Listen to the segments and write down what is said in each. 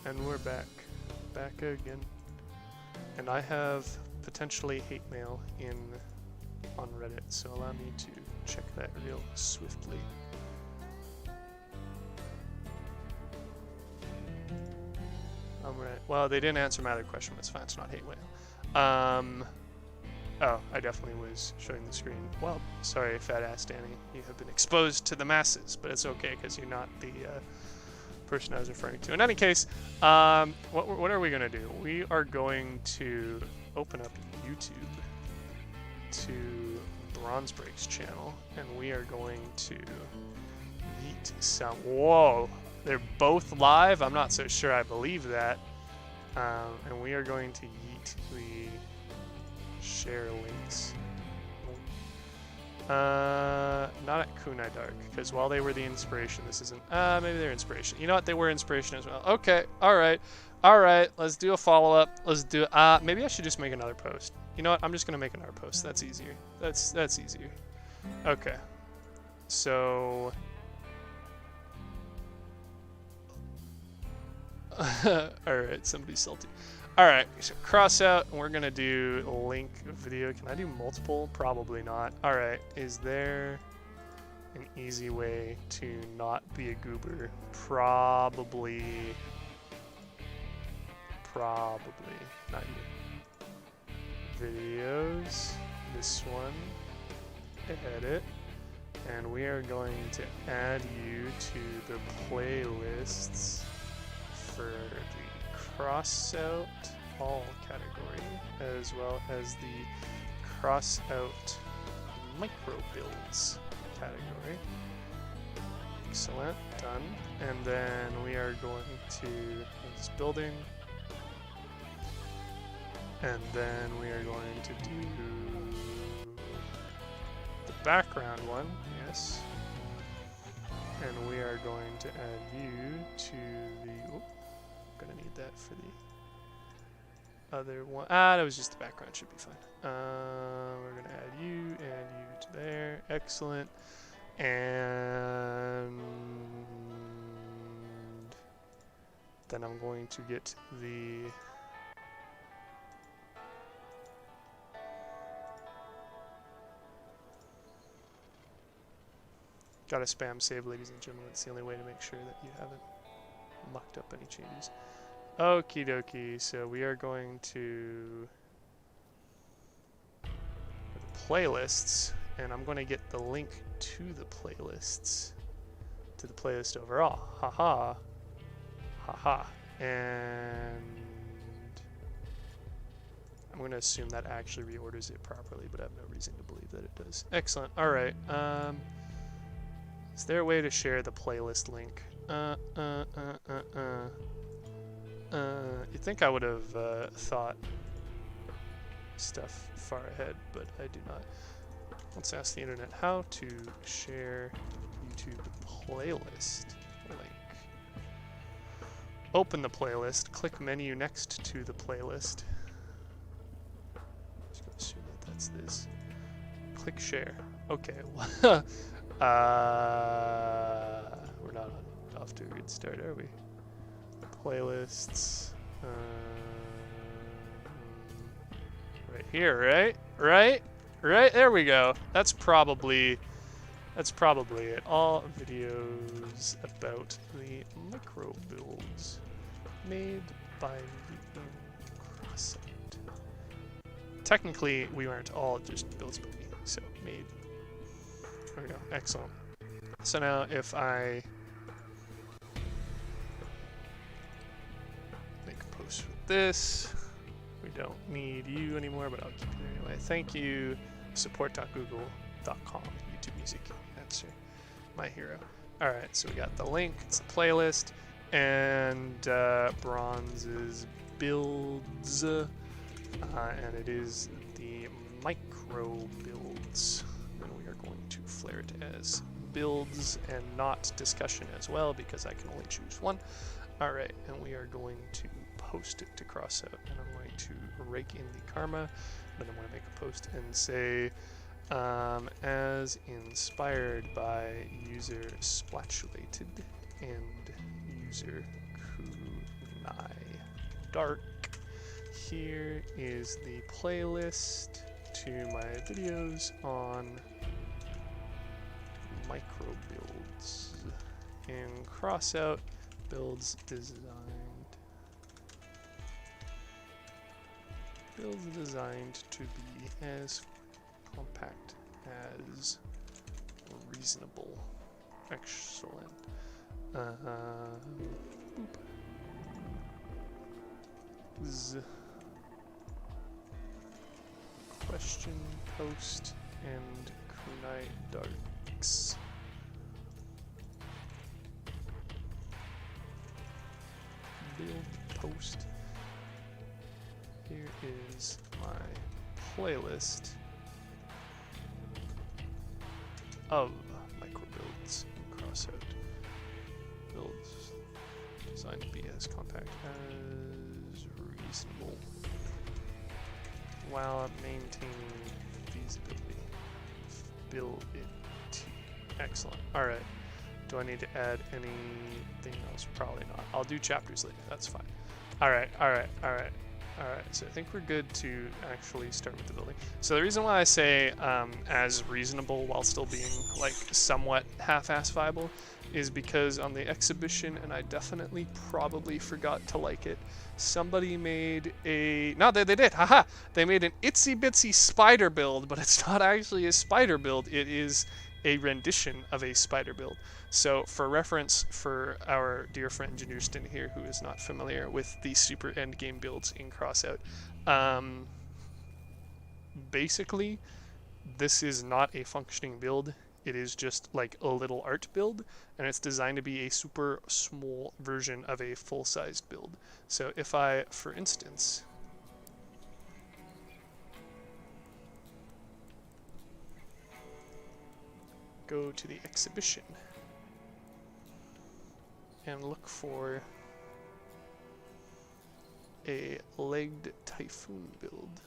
And we're back. Back again. And I have potentially hate mail on Reddit, so allow me to check that real swiftly. Right. Well, they didn't answer my other question, but it's fine. It's not hate mail. Oh, I definitely was showing the screen. Well, sorry, fat ass Danny. You have been exposed to the masses, but it's okay because you're not the person I was referring to. In any case, what are we going to do? We are going to open up YouTube to Bronze Break's channel, and we are going to yeet some. Whoa, they're both live? I'm not so sure I believe that. And we are going to yeet the share links. Not at Kunai Dark, because while they were the inspiration, this isn't. Maybe they're inspiration. You know what? They were inspiration as well. Okay. All right. Let's do a follow up. Let's do. Maybe I should just make another post. You know what? I'm just gonna make another post. That's easier. That's easier. Okay. So. Alright, somebody's salty. Alright, so Crossout, and we're gonna do link video. Can I do multiple? Probably not. Alright, is there an easy way to not be a goober? Probably. Not you. Videos. This one. Edit. And we are going to add you to the playlists for the Crossout all category, as well as the Crossout micro builds category. Excellent, done. And then we are going to this building, and then we are going to do the background one, yes. And we are going to add you to the. Oh, gonna need that for the other one. That was just the background. Should be fine. We're gonna add you and you to there. Excellent. And then I'm going to get the. Gotta spam save, ladies and gentlemen. It's the only way to make sure that you haven't mucked up any changes. Okie dokie. So we are going to the playlists, and I'm going to get the link to the playlists, to the playlist overall. Haha. Haha. And I'm going to assume that actually reorders it properly, but I have no reason to believe that it does. Excellent. All right. Is there a way to share the playlist link? You'd think I would have thought stuff far ahead, but I do not. Let's ask the internet how to share YouTube playlist link. Open the playlist, click menu next to the playlist. Just gonna assume that that's this. Click share. Okay. We're not off to a good start, are we? Playlists. Right here, right? Right? There we go. That's probably it. All videos about the micro builds made by the Crossout. Technically, we weren't all just builds by me, so made. There we go. Excellent. So now if I make a post with this, we don't need you anymore, but I'll keep it anyway. Thank you, support.google.com, YouTube Music. That's my hero. Alright, so we got the link, it's the playlist, and Bronze's builds, and it is the micro builds. Going to flare it as builds and not discussion as well, because I can only choose one. Alright, and we are going to post it to Crossout, and I'm going to rake in the karma, then I'm going to make a post and say as inspired by user Splatulated and user Kunai Dark. Here is the playlist to my videos on micro builds. In Crossout, builds designed to be as compact as reasonable. Excellent. Boop. Question post and Kunai Darks. Build post. Here is my playlist of micro builds in Crossout. Builds designed to be as compact as reasonable while maintaining feasibility. Excellent. Alright. Do I need to add anything else? Probably not. I'll do chapters later. That's fine. Alright. So I think we're good to actually start with the building. So the reason why I say as reasonable while still being like somewhat half-ass viable is because on the exhibition, and I definitely probably forgot to like it, somebody made a... No, they did! Haha! They made an itsy-bitsy spider build, but it's not actually a spider build. It is a rendition of a spider build. So for reference, for our dear friend Janurston here, who is not familiar with the super endgame builds in Crossout, basically, this is not a functioning build. It is just like a little art build, and it's designed to be a super small version of a full-sized build. So if I, for instance, go to the exhibition and look for a legged typhoon build,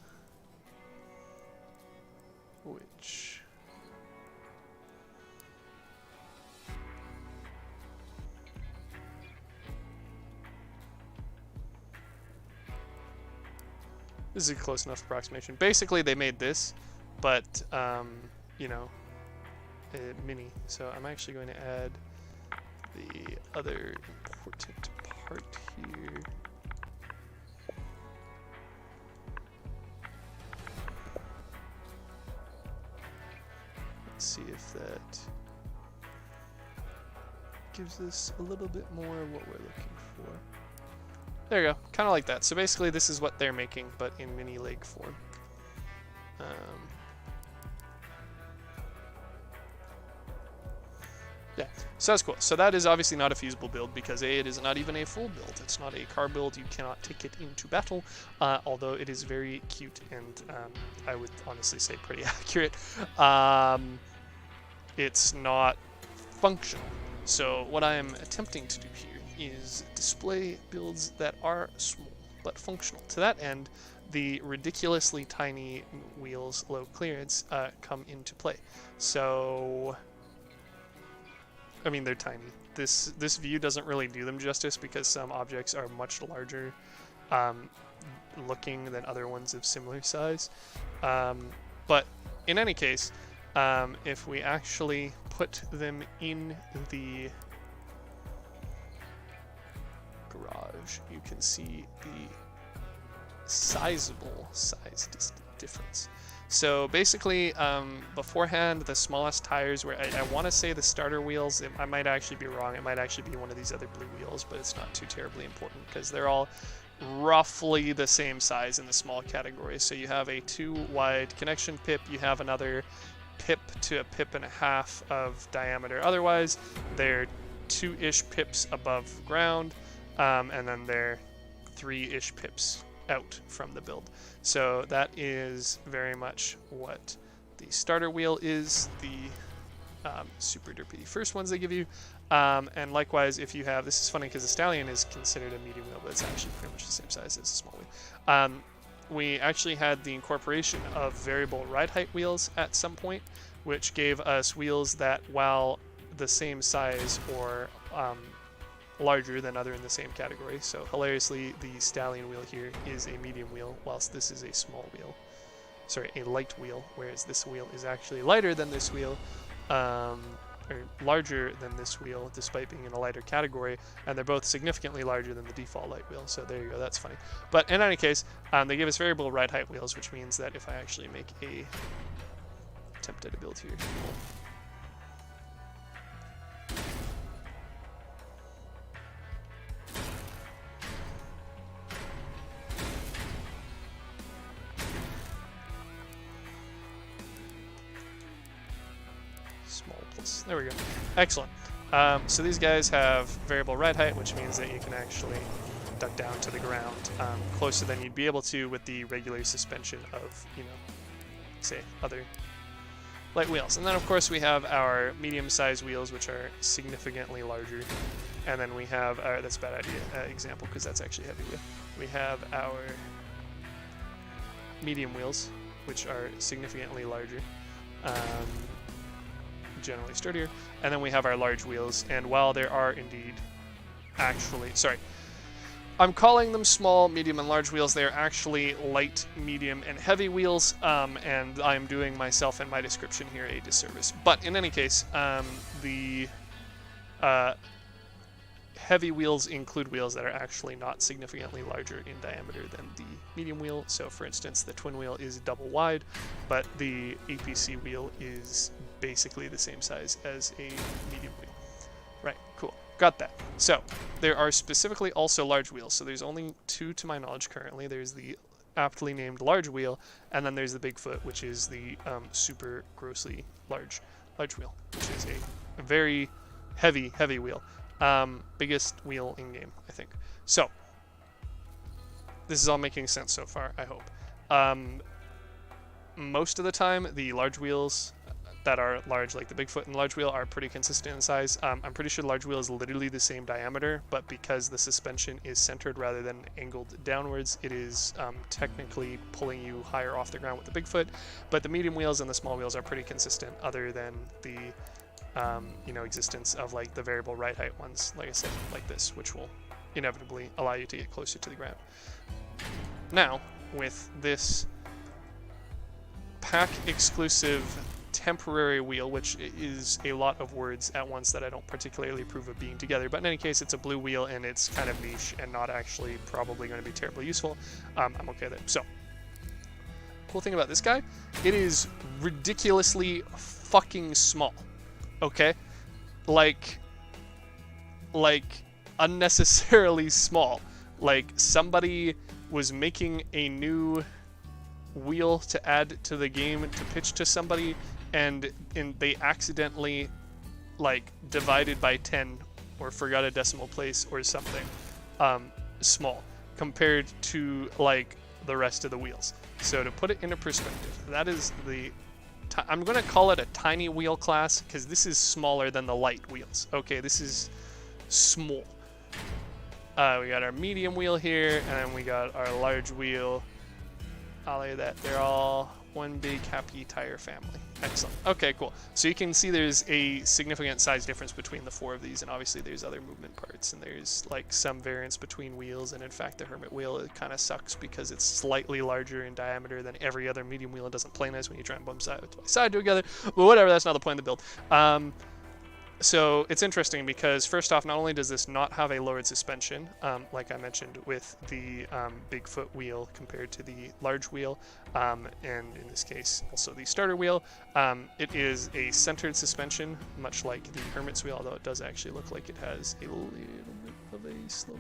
which this is a close enough approximation. Basically, they made this, but you know, mini. So I'm actually going to add the other important part here. Let's see if that gives us a little bit more of what we're looking for. There you go, kind of like that. So basically this is what they're making, but in mini leg form. Yeah, so that's cool. So that is obviously not a feasible build because A, it is not even a full build. It's not a car build. You cannot take it into battle, although it is very cute and I would honestly say pretty accurate. It's not functional. So what I am attempting to do here is display builds that are small but functional. To that end, the ridiculously tiny wheels, low clearance, come into play. So... I mean, they're tiny. This view doesn't really do them justice because some objects are much larger looking than other ones of similar size. But in any case, if we actually put them in the garage, you can see the sizable size difference. So basically, beforehand, the smallest tires were, I want to say the starter wheels, I might actually be wrong, it might actually be one of these other blue wheels, but it's not too terribly important because they're all roughly the same size in the small category. So you have a 2-wide connection pip, you have another pip to a pip and a half of diameter. Otherwise, they're 2-ish pips above ground, and then they're 3-ish pips out from the build. So that is very much what the starter wheel is, the super derpy first ones they give you. And likewise, if you have, this is funny because the Stallion is considered a medium wheel, but it's actually pretty much the same size as a small wheel. We actually had the incorporation of variable ride height wheels at some point, which gave us wheels that, while the same size or larger than other in the same category. So hilariously, the stallion wheel here is a medium wheel, whilst this is a small wheel. Sorry, a light wheel, whereas this wheel is actually lighter than this wheel, or larger than this wheel, despite being in a lighter category, and they're both significantly larger than the default light wheel. So there you go, that's funny. But in any case, they give us variable ride height wheels, which means that if I actually make a attempt at a build here, there we go. Excellent. So these guys have variable ride height, which means that you can actually duck down to the ground closer than you'd be able to with the regular suspension of, you know, say, other light wheels. And then, of course, we have our medium-sized wheels, which are significantly larger. And then we have our, that's a bad idea, example, because that's actually a heavy wheel. We have our medium wheels, which are significantly larger. Generally sturdier, and then we have our large wheels, and while there are indeed actually, sorry, I'm calling them small, medium, and large wheels, they're actually light, medium, and heavy wheels, and I'm doing myself and my description here a disservice. But in any case, the heavy wheels include wheels that are actually not significantly larger in diameter than the medium wheel. So for instance, the twin wheel is double wide, but the APC wheel is basically the same size as a medium wheel. Right, cool. Got that. So there are specifically also large wheels. So there's only two to my knowledge currently. There's the aptly named large wheel, and then there's the Bigfoot, which is the super grossly large wheel, which is a very heavy wheel. Biggest wheel in game, I think. So this is all making sense so far, I hope. Most of the time, the large wheels that are large, like the Bigfoot and large wheel, are pretty consistent in size. I'm pretty sure large wheel is literally the same diameter, but because the suspension is centered rather than angled downwards, it is technically pulling you higher off the ground with the Bigfoot. But the medium wheels and the small wheels are pretty consistent, other than the you know, existence of like the variable ride height ones, like I said, like this, which will inevitably allow you to get closer to the ground. Now, with this pack exclusive temporary wheel, which is a lot of words at once that I don't particularly approve of being together, but in any case, it's a blue wheel and it's kind of niche and not actually probably going to be terribly useful. I'm okay with it. So, cool thing about this guy, it is ridiculously fucking small. Okay, like unnecessarily small. Like somebody was making a new wheel to add to the game to pitch to somebody, and they accidentally like divided by 10 or forgot a decimal place or something. Small compared to like the rest of the wheels. So to put it into perspective, that is the I'm going to call it a tiny wheel class because this is smaller than the light wheels. Okay, this is small. We got our medium wheel here, and then we got our large wheel. I'll lay that. They're all one big happy tire family. Excellent. Okay, cool. So you can see there's a significant size difference between the four of these, and obviously there's other movement parts, and there's like some variance between wheels, and in fact the Hermit wheel, it kind of sucks because it's slightly larger in diameter than every other medium wheel. It doesn't play nice when you try and bump side by side together, but whatever, that's not the point of the build. So it's interesting because first off, not only does this not have a lowered suspension, like I mentioned with the Bigfoot wheel compared to the large wheel, and in this case also the starter wheel, it is a centered suspension, much like the Hermit's wheel, although it does actually look like it has a little bit of a slope.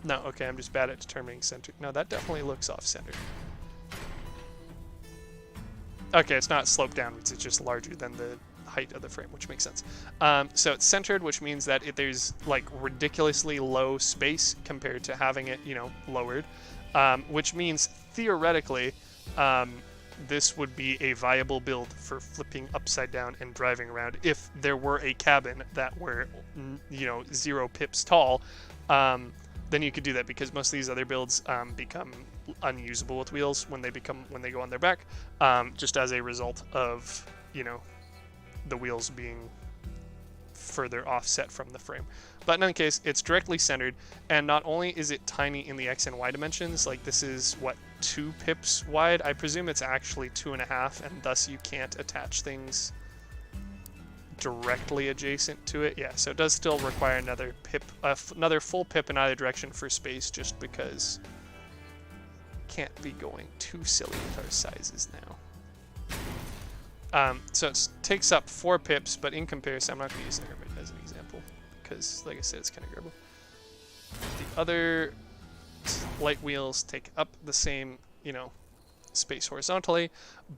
No, okay, I'm just bad at determining center. No, that definitely looks off-centered. Okay, it's not sloped downwards, it's just larger than the height of the frame, which makes sense. So it's centered, which means that there's like ridiculously low space compared to having it, you know, lowered, which means theoretically this would be a viable build for flipping upside down and driving around if there were a cabin that were, you know, 0 pips tall. Then you could do that, because most of these other builds become unusable with wheels when they go on their back, just as a result of, you know, the wheels being further offset from the frame. But in any case, it's directly centered, and not only is it tiny in the X and Y dimensions, like this is, what, 2 pips wide? I presume it's actually 2.5, and thus you can't attach things directly adjacent to it. Yeah, so it does still require another pip, another full pip in either direction for space, just because can't be going too silly with our sizes now. So it takes up 4 pips, but in comparison, I'm not going to use the Hermit as an example, because, like I said, it's kind of grubble. The other light wheels take up the same, you know, space horizontally,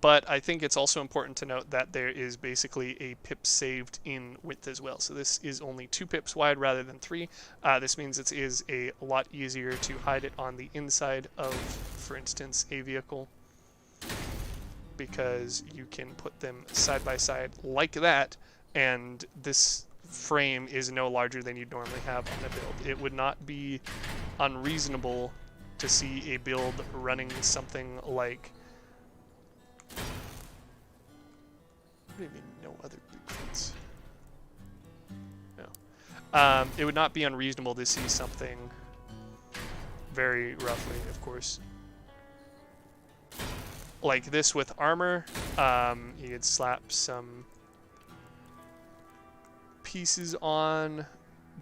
but I think it's also important to note that there is basically a pip saved in width as well. So this is only 2 pips wide rather than 3. This means it is a lot easier to hide it on the inside of, for instance, a vehicle, because you can put them side by side like that, and this frame is no larger than you'd normally have on a build. It would not be unreasonable to see a build running something like, what do you mean no other blueprints? No. It would not be unreasonable to see something, very roughly, of course, like this with armor. You could slap some pieces on,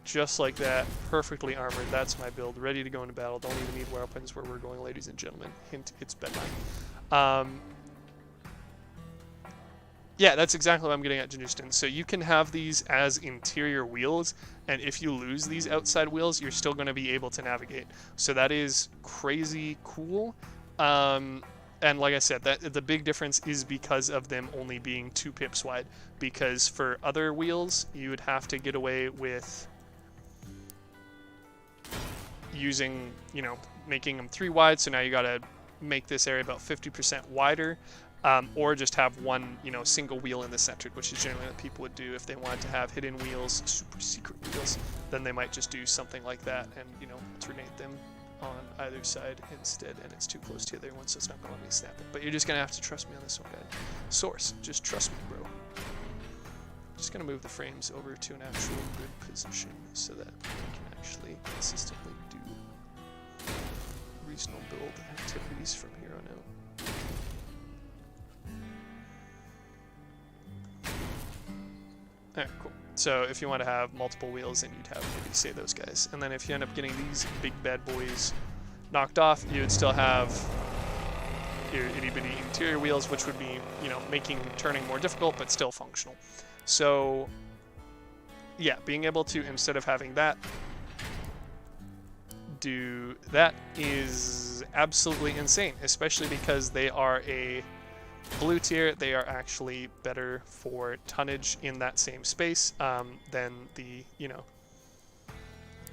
just like that, perfectly armored. That's my build, ready to go into battle. Don't even need weapons where we're going, ladies and gentlemen. Hint, it's bedtime. Yeah, that's exactly what I'm getting at, Janustin. So you can have these as interior wheels, and if you lose these outside wheels, you're still going to be able to navigate. So that is crazy cool. And like I said, that the big difference is because of them only being 2 pips wide. Because for other wheels, you would have to get away with using, you know, making them 3 wide. So now you got to make this area about 50% wider, or just have one, you know, single wheel in the center, which is generally what people would do if they wanted to have hidden wheels, super secret wheels. Then they might just do something like that and, you know, alternate them on either side instead, and it's too close to the other one, so it's not going to let me snap it. But you're just going to have to trust me on this one, guys. Source, just trust me, bro. Just going to move the frames over to an actual good position so that we can actually consistently do reasonable build activities from here on out. Alright, cool. So if you want to have multiple wheels, then you'd have maybe, say, those guys. And then if you end up getting these big bad boys knocked off, you would still have your itty-bitty interior wheels, which would be, you know, making turning more difficult, but still functional. So, yeah, being able to, instead of having that, do that is absolutely insane, especially because they are a blue tier. They are actually better for tonnage in that same space than the, you know,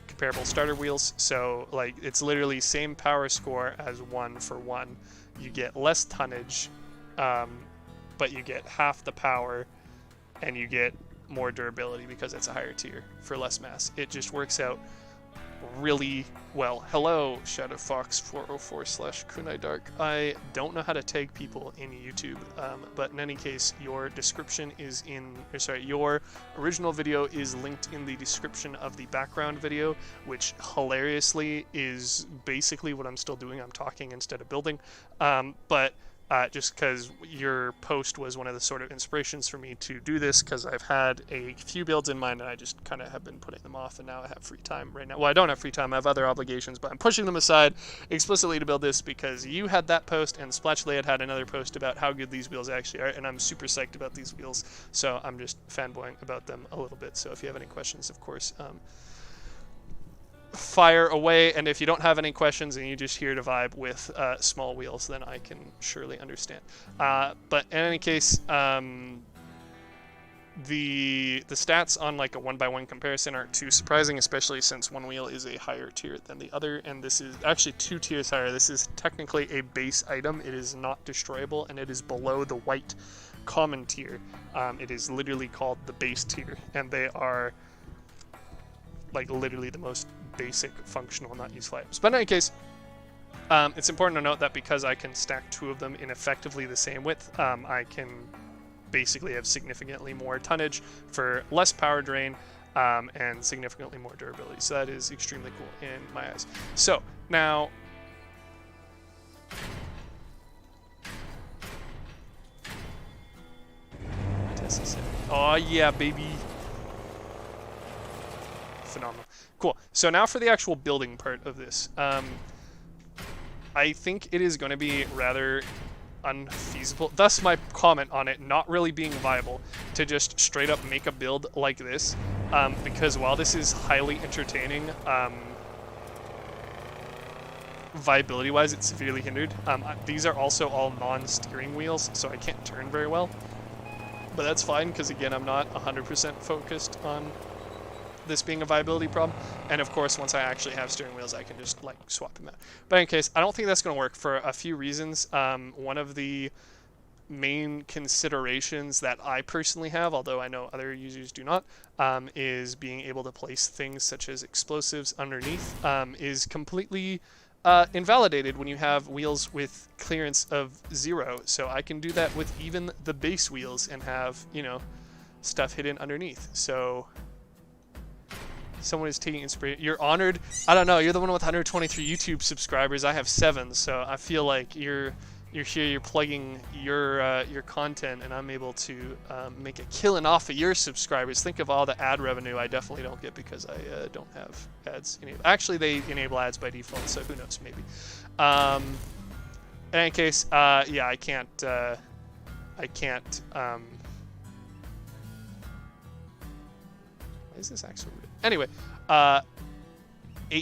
comparable starter wheels. So, like, it's literally same power score as 1-for-1. You get less tonnage, but you get half the power, and you get more durability because it's a higher tier for less mass. It just works out really well. Hello, ShadowFox404/Kunai Dark. I don't know how to tag people in YouTube, but in any case, your description is in, or sorry, your original video is linked in the description of the background video, which hilariously is basically what I'm still doing. I'm talking instead of building, but just because your post was one of the sort of inspirations for me to do this, because I've had a few builds in mind and I just kind of have been putting them off, and now I have free time right now. Well, I don't have free time, I have other obligations, but I'm pushing them aside explicitly to build this because you had that post and Splatchley had another post about how good these wheels actually are, and I'm super psyched about these wheels, so I'm just fanboying about them a little bit. So if you have any questions, of course, fire away, and if you don't have any questions and you're just here to vibe with small wheels, then I can surely understand. But in any case, the stats on like a 1-by-1 comparison aren't too surprising, especially since one wheel is a higher tier than the other, and this is actually 2 tiers higher. This is technically a base item. It is not destroyable, and it is below the white common tier. It is literally called the base tier, and they are like literally the most basic functional not useful items. But in any case, it's important to note that because I can stack 2 of them in effectively the same width, I can basically have significantly more tonnage for less power drain, and significantly more durability. So that is extremely cool in my eyes. So now, oh yeah, baby. Phenomenal. Cool. So now for the actual building part of this. I think it is going to be rather unfeasible, thus my comment on it not really being viable, to just straight up make a build like this, because while this is highly entertaining, viability wise it's severely hindered. These are also all non-steering wheels, so I can't turn very well, but that's fine because again I'm not 100% focused on this being a viability problem, and of course once I actually have steering wheels I can just like swap them out. But in any case, I don't think that's going to work for a few reasons. One of the main considerations that I personally have, although I know other users do not, is being able to place things such as explosives underneath is completely invalidated when you have wheels with clearance of 0. So I can do that with even the base wheels and have, you know, stuff hidden underneath. So someone is taking inspiration. You're honored. I don't know. You're the one with 123 YouTube subscribers. I have 7, so I feel like you're here. You're plugging your content, and I'm able to make a killing off of your subscribers. Think of all the ad revenue I definitely don't get because I don't have ads enabled. Actually, they enable ads by default, so who knows? Maybe. In any case, yeah, I can't. Why is this actually weird? Anyway, 8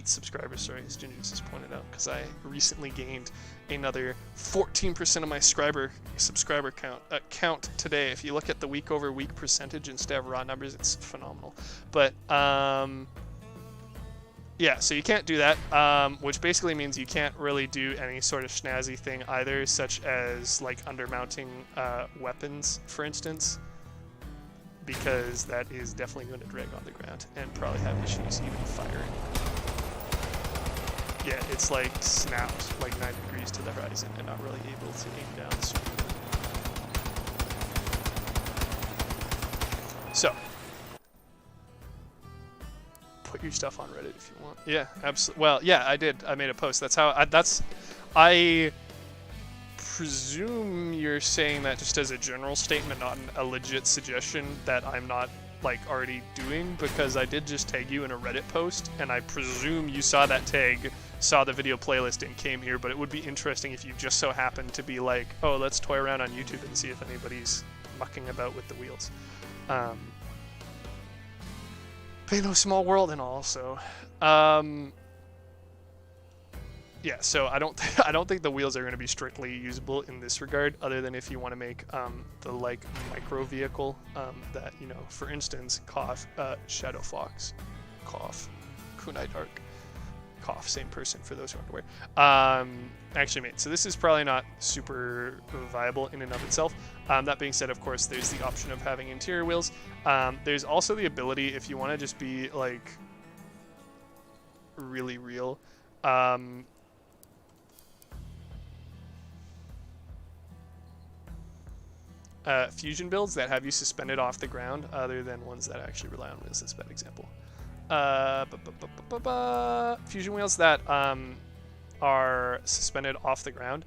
subscribers, sorry, as Ginger just pointed out, because I recently gained another 14% of my subscriber count today. If you look at the week over week percentage instead of raw numbers, it's phenomenal. But yeah, so you can't do that, which basically means you can't really do any sort of snazzy thing either, such as like undermounting weapons, for instance, because that is definitely going to drag on the ground and probably have issues even firing. Yeah, it's like snapped like 9 degrees to the horizon and not really able to aim down super. So, put your stuff on Reddit if you want. Yeah, absolutely. Well, yeah, I did. I made a post. That's how. I presume you're saying that just as a general statement, not a legit suggestion that I'm not like already doing, because I did just tag you in a Reddit post, and I presume you saw that tag, saw the video playlist, and came here. But it would be interesting if you just so happened to be like, oh, let's toy around on YouTube and see if anybody's mucking about with the wheels. Pay no small world and all. So yeah, so I don't think the wheels are going to be strictly usable in this regard, other than if you want to make the like micro vehicle that, you know, for instance, Shadow Fox, Kunai Dark, same person for those who aren't aware, actually made. So this is probably not super viable in and of itself. That being said, of course, there's the option of having interior wheels. There's also the ability, if you want to just be like really real, fusion builds that have you suspended off the ground, other than ones that actually rely on wheels. That's a bad example. Fusion wheels that are suspended off the ground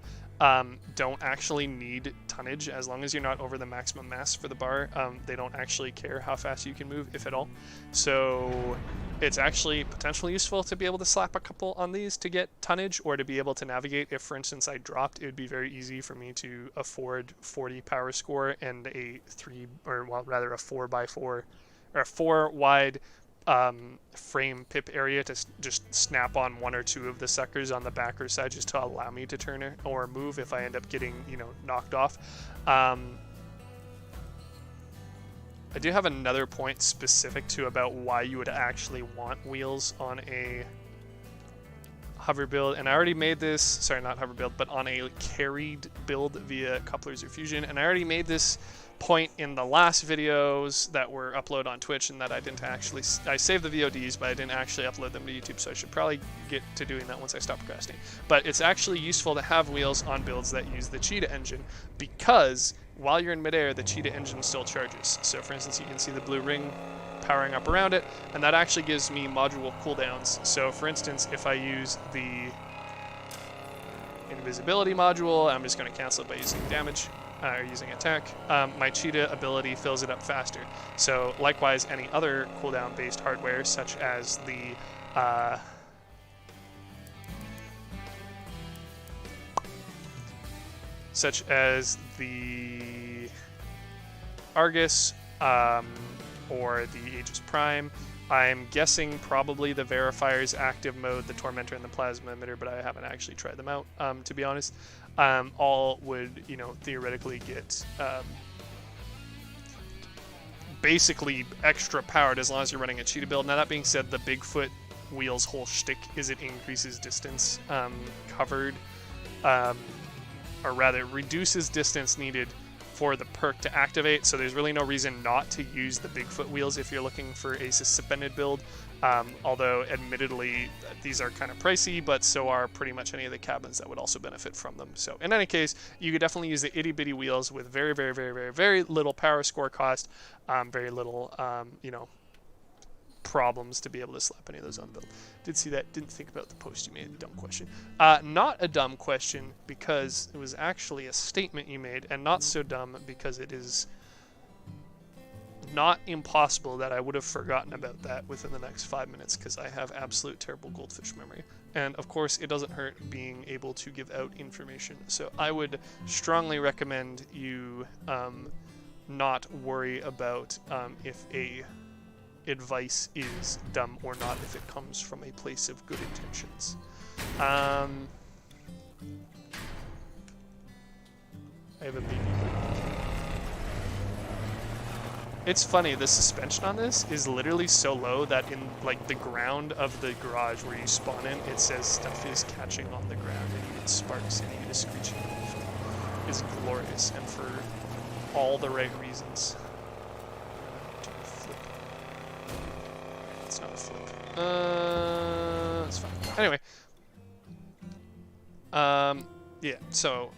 don't actually need tonnage as long as you're not over the maximum mass for the bar. They don't actually care how fast you can move, if at all. So it's actually potentially useful to be able to slap a couple on these to get tonnage, or to be able to navigate. If, for instance, I dropped, it would be very easy for me to afford 40 power score and a 4x4 or a 4 wide frame pip area to just snap on 1 or 2 of the suckers on the back or side, just to allow me to turn or move if I end up getting, you know, knocked off. I do have another point specific to about why you would actually want wheels on a hover build, and I already made this, sorry, not hover build, but on a carried build via couplers or fusion, and I already made this point in the last videos that were uploaded on Twitch and that I didn't actually, I saved the VODs, but I didn't actually upload them to YouTube, so I should probably get to doing that once I stop procrastinating. But it's actually useful to have wheels on builds that use the cheetah engine, because while you're in midair, the cheetah engine still charges. So for instance, you can see the blue ring powering up around it, and that actually gives me module cooldowns. So for instance, if I use the invisibility module, I'm just going to cancel it by using damage, or using attack. My cheetah ability fills it up faster. So likewise, any other cooldown based hardware, such as the Argus, or the Aegis Prime. I'm guessing probably the Verifier's active mode, the Tormentor, and the Plasma Emitter, but I haven't actually tried them out, to be honest. All would, you know, theoretically get basically extra powered as long as you're running a cheetah build. Now, that being said, the Bigfoot wheel's whole shtick is it increases distance covered, or rather reduces distance needed for the perk to activate, so there's really no reason not to use the Bigfoot wheels if you're looking for a suspended build, although admittedly these are kind of pricey, but so are pretty much any of the cabins that would also benefit from them. So in any case, you could definitely use the itty bitty wheels with very, very, very, very, very little power score cost, very little, you know, problems to be able to slap any of those on build. Did see that, didn't think about the post you made. Dumb question. Not a dumb question, because it was actually a statement you made, and not so dumb because it is not impossible that I would have forgotten about that within the next 5 minutes, because I have absolute terrible goldfish memory. And of course, it doesn't hurt being able to give out information. So I would strongly recommend you not worry about if a advice is dumb or not if it comes from a place of good intentions. I have a baby. It's funny, the suspension on this is literally so low that in like the ground of the garage where you spawn in, it says stuff is catching on the ground and you get sparks and you get a screeching noise. It's glorious, and for all the right reasons. It's not a flip. It's fine. Anyway. Yeah, so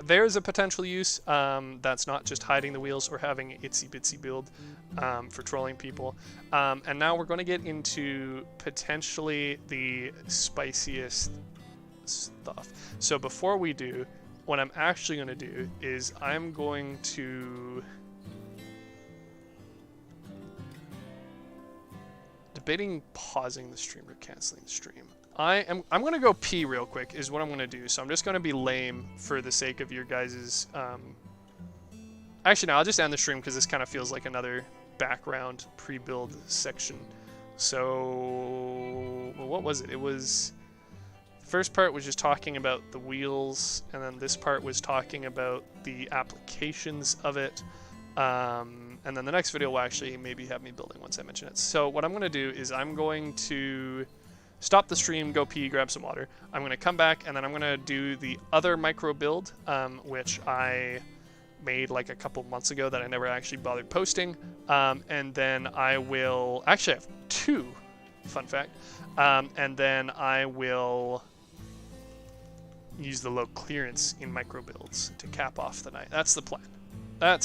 there's a potential use that's not just hiding the wheels or having an itsy bitsy build for trolling people. And now we're going to get into potentially the spiciest stuff. So before we do, what I'm actually going to do is I'm going to... debating pausing the stream or canceling the stream. I'm going to go pee real quick is what I'm going to do. So I'm just going to be lame for the sake of your guys's... Actually, no, I'll just end the stream because this kind of feels like another background pre-build section. So... well, what was it? It was... the first part was just talking about the wheels, and then this part was talking about the applications of it. And then the next video will actually maybe have me building once I mention it. So what I'm going to do is I'm going to stop the stream, go pee, grab some water. I'm going to come back, and then I'm going to do the other micro build, which I made like a couple months ago that I never actually bothered posting. And then I will... actually, I have two, fun fact. And then I will use the low clearance in micro builds to cap off the night. That's the plan. That